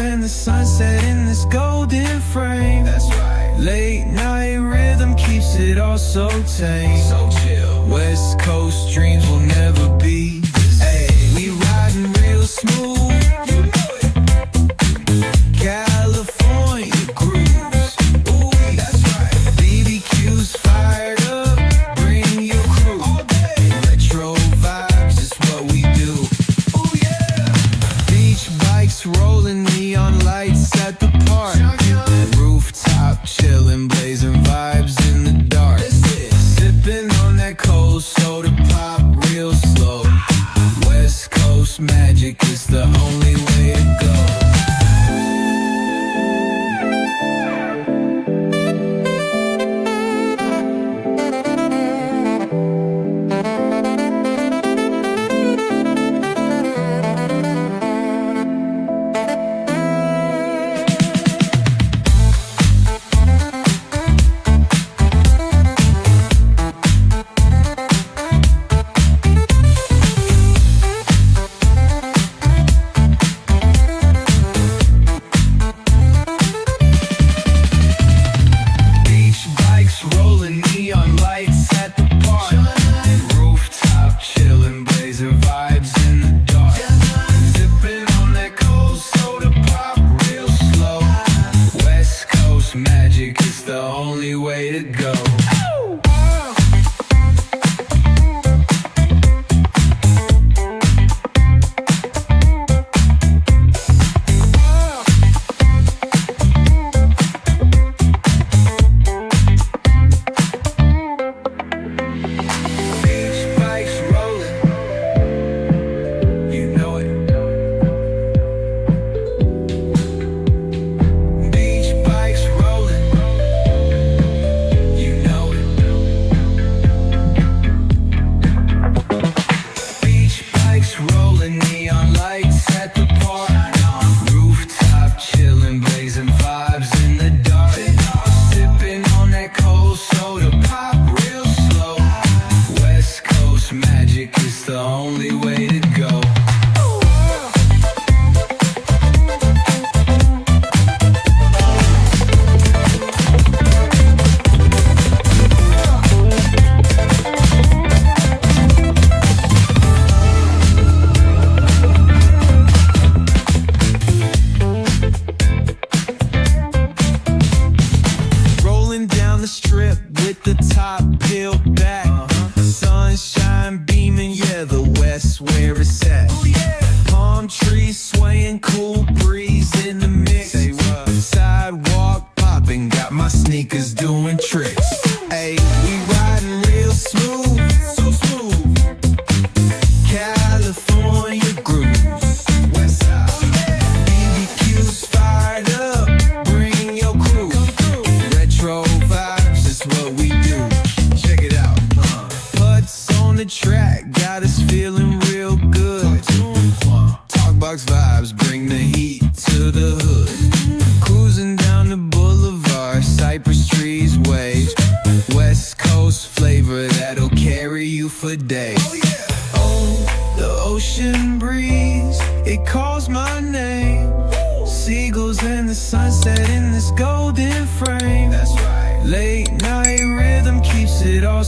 and the sunset in this golden frame. That's right. Late night rhythm keeps it all so tame. So chill. West Coast dreams will never be the same. We riding real smooth. You know it. California grooves. Ooh, that's right. BBQ's fired up. Bring your crew. All day. Retro vibes is what we do. Ooh, yeah. Beach bikes rolling, neon lights at the park. Rooftop chilling, blazing vibes in the dark. Sipping on that cold soda pop real slow. West Coast magic is the only way to go. Magic is the only way to go. Rolling neon lights at the park. Rooftop chilling, blazing vibes in the dark. Sipping on that cold soda pop real slow. West Coast magic is the only way to go. The strip with the top peeled back. Sunshine beaming, yeah, the West where it's at. Palm trees swaying, cool breeze in the mix. Sidewalk popping, got my sneakers doing tricks. Ayy, we riding real smooth, so smooth. California grooves, West Side. BBQ's fired up, bring your crew. Retro what we do, check it out. Putts on the track, got us feeling real good. Talkbox vibes, bring the heat to the hood. Cruising down the boulevard, cypress trees wave. West Coast flavor that'll carry you for days. Oh, the ocean breeze, it calls my name. Seagulls and the sunset in this golden frame. That's right. Late night rhythm keeps it all